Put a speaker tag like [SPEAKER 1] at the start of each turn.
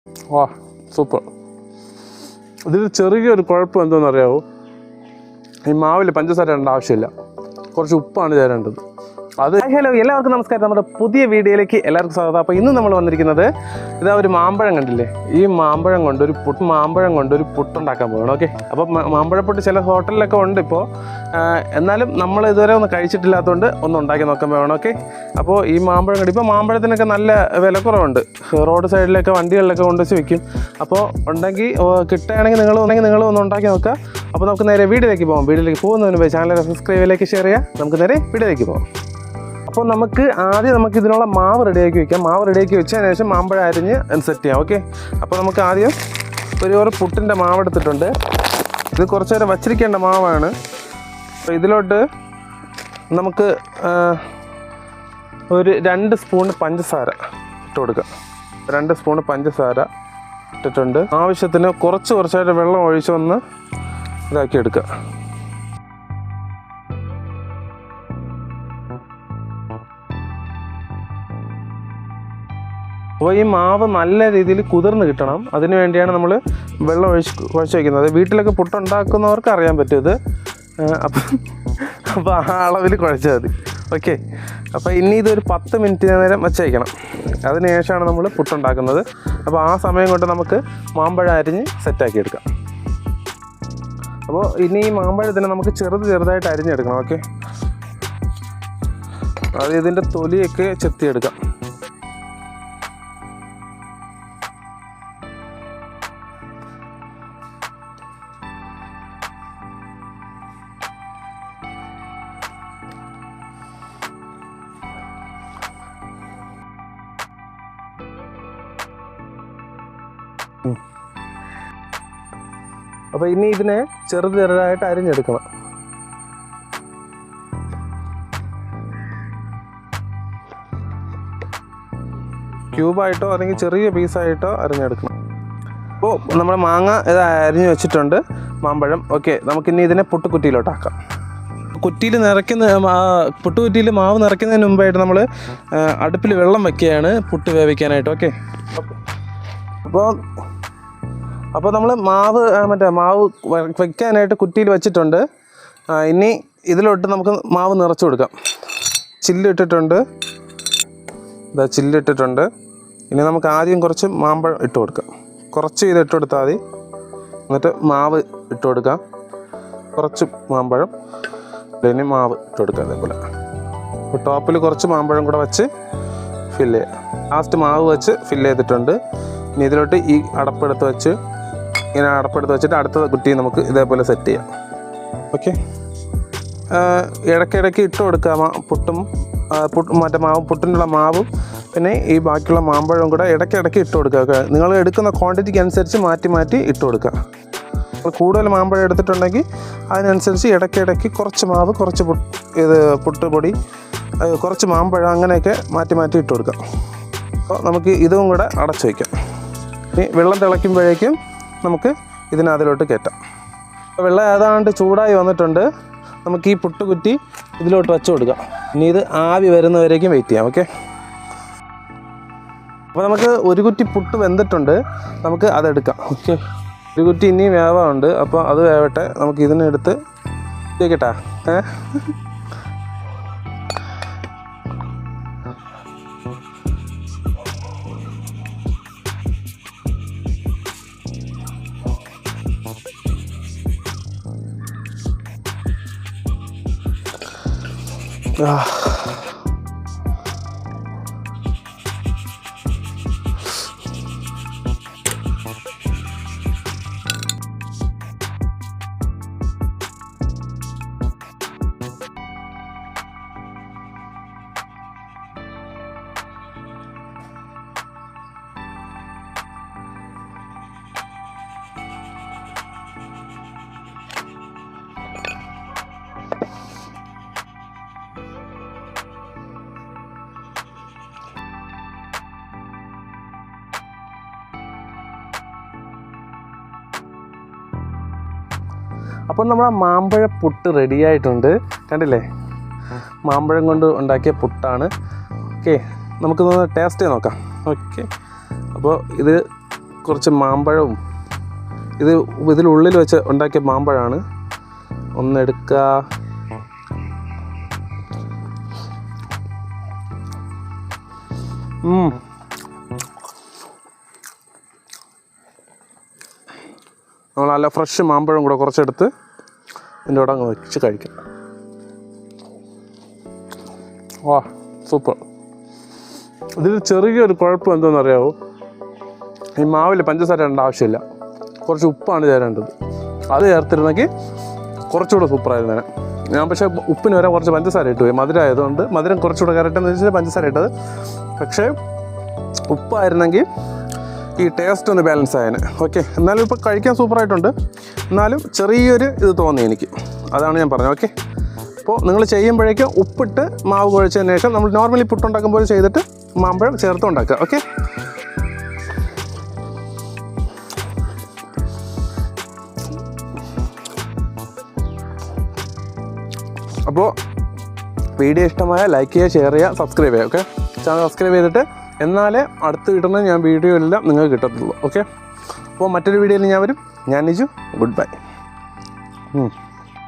[SPEAKER 1] വാ സൂപ്പർ. ഇതിൽ ചെറിയൊരു കുഴപ്പം എന്തോന്നറിയാവോ, ഈ മാവിൽ പഞ്ചസാര ഇടേണ്ട ആവശ്യമില്ല, കുറച്ച് ഉപ്പാണ് ചേരേണ്ടത്. അത് ഹലോ എല്ലാവർക്കും നമസ്കാരം. നമ്മുടെ പുതിയ വീഡിയോയിലേക്ക് എല്ലാവർക്കും സ്വാഗതം. അപ്പോൾ ഇന്ന് നമ്മൾ വന്നിരിക്കുന്നത് ഇതാ ഒരു മാമ്പഴം കണ്ടില്ലേ, ഈ മാമ്പഴം കൊണ്ട് ഒരു പുട്ടുണ്ടാക്കാൻ പോകണം. ഓക്കെ, അപ്പോൾ മാമ്പഴപ്പുട്ട് ചില ഹോട്ടലിലൊക്കെ ഉണ്ട് ഇപ്പോൾ, എന്നാലും നമ്മൾ ഇതുവരെ ഒന്ന് കഴിച്ചിട്ടില്ലാത്തതുകൊണ്ട് ഒന്ന് ഉണ്ടാക്കി നോക്കാൻ വേണം. ഓക്കെ, അപ്പോൾ ഈ മാമ്പഴം കണ്ടി ഇപ്പോൾ മാമ്പഴത്തിനൊക്കെ നല്ല വിലക്കുറവുണ്ട്, റോഡ് സൈഡിലൊക്കെ വണ്ടികളിലൊക്കെ കൊണ്ടുവച്ച് വിൽക്കും. അപ്പോൾ കിട്ടുകയാണെങ്കിൽ നിങ്ങൾ ഒന്ന് ഉണ്ടാക്കി നോക്കുക. അപ്പോൾ നമുക്ക് നേരെ വീഡിയോയിലേക്ക് പോകാം. വീഡിയോയിലേക്ക് പോകുന്നതിന് മുമ്പ് ചാനൽ സബ്സ്ക്രൈബിലേക്ക് ഷെയർ ചെയ്യാം. നമുക്ക് നേരെ വീഡിയോയിലേക്ക് പോകാം. അപ്പോൾ ആദ്യം ഇതിനുള്ള മാവ് റെഡിയാക്കി വയ്ക്കാം. മാവ് റെഡിയാക്കി വെച്ചതിന് ശേഷം മാമ്പഴം അരിഞ്ഞ് സെറ്റ് ചെയ്യാം. ഓക്കെ, അപ്പോൾ നമുക്ക് ആദ്യം ഒരു പുട്ടിൻ്റെ മാവ് എടുത്തിട്ടുണ്ട്. ഇത് കുറച്ച് നേരം വച്ചിരിക്കേണ്ട മാവാണ്. അപ്പോൾ ഇതിലോട്ട് നമുക്ക് ഒരു 2 സ്പൂൺ പഞ്ചസാര ഇട്ട് കൊടുക്കാം. 2 സ്പൂൺ പഞ്ചസാര ഇട്ടിട്ടുണ്ട്. ആവശ്യത്തിന് കുറച്ചായിട്ട് വെള്ളം ഒഴിച്ചൊന്ന് ഇതാക്കി എടുക്കുക. അപ്പോൾ ഈ മാവ് നല്ല രീതിയിൽ കുതിർന്ന് കിട്ടണം, അതിന് വേണ്ടിയാണ് നമ്മൾ വെള്ളം കുഴച്ച് വയ്ക്കുന്നത്. വീട്ടിലൊക്കെ പുട്ടുണ്ടാക്കുന്നവർക്ക് അറിയാൻ പറ്റും ഇത്. അപ്പോൾ ആ അളവിൽ കുഴച്ചാൽ മതി. ഓക്കെ, അപ്പോൾ ഇനി ഇതൊരു 10 മിനിറ്റ് നേരം വെച്ച് വയ്ക്കണം. അതിന് ശേഷമാണ് നമ്മൾ പുട്ടുണ്ടാക്കുന്നത്. അപ്പോൾ ആ സമയം കൊണ്ട് നമുക്ക് മാമ്പഴം അരിഞ്ഞ് സെറ്റാക്കി എടുക്കാം. അപ്പോൾ ഇനി ഈ മാമ്പഴത്തിന് നമുക്ക് ചെറുതായിട്ട് അരിഞ്ഞെടുക്കണം. ഓക്കെ, അത് ഇതിൻ്റെ തൊലിയൊക്കെ ചെത്തിയെടുക്കാം. അപ്പോൾ ഇനി ഇതിനെ ചെറുതായിട്ട് അരിഞ്ഞെടുക്കണം. ക്യൂബായിട്ടോ അല്ലെങ്കിൽ ചെറിയ പീസായിട്ടോ അരിഞ്ഞെടുക്കണം. അപ്പോൾ നമ്മൾ മാങ്ങ ഇത് അരിഞ്ഞ് വെച്ചിട്ടുണ്ട്, മാമ്പഴം. ഓക്കെ, നമുക്കിനി ഇതിനെ പുട്ടുകുറ്റിയിലോട്ടാക്കാം. പുട്ടുകുറ്റിയിൽ മാവ് നിറയ്ക്കുന്നതിന് മുമ്പായിട്ട് നമ്മൾ അടുപ്പിൽ വെള്ളം വയ്ക്കുകയാണ് പുട്ട് വേവിക്കാനായിട്ട്. ഓക്കെ, അപ്പോൾ നമ്മൾ മാവ് വയ്ക്കാനായിട്ട് കുറ്റിയിൽ വെച്ചിട്ടുണ്ട്. ഇനി ഇതിലോട്ട് നമുക്ക് മാവ് നിറച്ച് കൊടുക്കാം. ചില്ലിട്ടിട്ടുണ്ട്. ഇനി നമുക്ക് ആദ്യം കുറച്ച് മാമ്പഴം ഇട്ട് കൊടുക്കാം. കുറച്ച് ഇത് ഇട്ട് കൊടുത്താൽ മതി. എന്നിട്ട് മാവ് ഇട്ട് കൊടുക്കാം. കുറച്ച് മാമ്പഴം, ഇനി മാവ് ഇട്ട് കൊടുക്കാം. അതേപോലെ അപ്പോൾ ടോപ്പിൽ കുറച്ച് മാമ്പഴം കൂടെ വെച്ച് ഫില്ല് ചെയ്യാം. ലാസ്റ്റ് മാവ് വെച്ച് ഫില്ല് ചെയ്തിട്ടുണ്ട്. ഇനി ഇതിലോട്ട് ഈ അടപ്പെടുത്ത് വെച്ചിട്ട് അടുത്ത കുറ്റി നമുക്ക് ഇതേപോലെ സെറ്റ് ചെയ്യാം. ഓക്കെ, ഇടയ്ക്കിടയ്ക്ക് ഇട്ട് കൊടുക്കുക പുട്ടിനുള്ള മാവും പിന്നെ ഈ ബാക്കിയുള്ള മാമ്പഴവും കൂടെ ഇടയ്ക്കിടയ്ക്ക് ഇട്ട് കൊടുക്കുക. നിങ്ങൾ എടുക്കുന്ന ക്വാണ്ടിറ്റിക്ക് അനുസരിച്ച് മാറ്റി ഇട്ട് കൊടുക്കുക. കൂടുതൽ മാമ്പഴം എടുത്തിട്ടുണ്ടെങ്കിൽ അതിനനുസരിച്ച് ഇടയ്ക്കിടയ്ക്ക് കുറച്ച് മാവ്, കുറച്ച് പുട്ടുപൊടി, കുറച്ച് മാമ്പഴം, അങ്ങനെയൊക്കെ മാറ്റി ഇട്ട് കൊടുക്കാം. അപ്പോൾ നമുക്ക് ഇതും കൂടെ അടച്ചു വയ്ക്കാം. ഇനി വെള്ളം തിളയ്ക്കുമ്പോഴേക്കും നമുക്ക് ഇതിനകത്തിലോട്ട് കയറ്റാം. അപ്പോൾ വെള്ളം ഏതാണ്ട് ചൂടായി വന്നിട്ടുണ്ട്. നമുക്ക് ഈ പുട്ടുകുറ്റി ഇതിലോട്ട് വെച്ച് കൊടുക്കാം. ഇനി ഇത് ആവി വരുന്നവരേക്കും വെയിറ്റ് ചെയ്യാം. ഓക്കെ, അപ്പോൾ നമുക്ക് ഒരു കുറ്റി പുട്ട് വെന്തിട്ടുണ്ട്, നമുക്ക് അതെടുക്കാം. ഓക്കെ, ഒരു കുറ്റി ഇനിയും വേവാറുണ്ട്, അപ്പോൾ അത് വേവട്ടെ. നമുക്ക് ഇതിനെടുത്ത് കേട്ടാ. അപ്പോൾ നമ്മുടെ മാമ്പഴ പുട്ട് റെഡിയായിട്ടുണ്ട്. കണ്ടില്ലേ, മാമ്പഴം കൊണ്ട് ഉണ്ടാക്കിയ പുട്ടാണ്. ഓക്കെ, നമുക്കിതൊന്ന് ടേസ്റ്റ് ചെയ്ത് നോക്കാം. ഓക്കെ, അപ്പോൾ ഇത് കുറച്ച് മാമ്പഴവും ഇതിനുള്ളിൽ വെച്ച് ഉണ്ടാക്കിയ മാമ്പഴമാണ്. ഒന്നെടുക്കുക. നമ്മൾ നല്ല ഫ്രഷ് മാമ്പഴം കൂടെ കുറച്ചെടുത്ത് ഇതിൻ്റെ കൂടെ അങ്ങ് വെച്ച് കഴിക്കാം. വാ, സൂപ്പർ. ഇതിൽ ചെറിയൊരു കുഴപ്പം എന്താണെന്നറിയാവോ? ഈ മാവിൽ പഞ്ചസാര ഇടേണ്ട ആവശ്യമില്ല, കുറച്ച് ഉപ്പാണ് ചേരേണ്ടത്. അത് ചേർത്തിരുന്നെങ്കിൽ കുറച്ചുകൂടെ സൂപ്പറായിരുന്നേനെ. ഞാൻ പക്ഷേ ഉപ്പിന് വരെ കുറച്ച് പഞ്ചസാര ഇട്ട് പോയി, മധുരം ആയതുകൊണ്ട്. മധുരം കുറച്ചുകൂടെ കറക്റ്റെന്ന് വെച്ചാൽ പഞ്ചസാര ഇട്ടത്. പക്ഷേ ഉപ്പായിരുന്നെങ്കിൽ ഈ ടേസ്റ്റ് ഒന്ന് ബാലൻസ് ആയേനെ. ഓക്കെ, എന്നാലും ഇപ്പോൾ കഴിക്കാൻ സൂപ്പറായിട്ടുണ്ട്. എന്നാലും ചെറിയൊരു ഇത് തോന്നി എനിക്ക്, അതാണ് ഞാൻ പറഞ്ഞത്. ഓക്കെ, അപ്പോൾ നിങ്ങൾ ചെയ്യുമ്പോഴേക്കും ഉപ്പിട്ട് മാവ് കുഴച്ചതിന് ശേഷം നമ്മൾ നോർമലി പുട്ടുണ്ടാക്കുമ്പോൾ ചെയ്തിട്ട് മാമ്പഴം ചേർത്ത് ഉണ്ടാക്കുക. ഓക്കെ, അപ്പോൾ വീഡിയോ ഇഷ്ടമായ ലൈക്ക് ചെയ്യുക, ഷെയർ ചെയ്യുക, സബ്സ്ക്രൈബ് ചെയ്യുക. ഓക്കെ, ചാനൽ സബ്സ്ക്രൈബ് ചെയ്തിട്ട് എന്നാലേ അടുത്ത് കിട്ടുന്ന ഞാൻ വീഡിയോ എല്ലാം നിങ്ങൾക്ക് കിട്ടത്തുള്ളൂ. ഓക്കെ, അപ്പോൾ മറ്റൊരു വീഡിയോയിൽ ഞാൻ വരും. ഞാൻ നിജു. Good bye.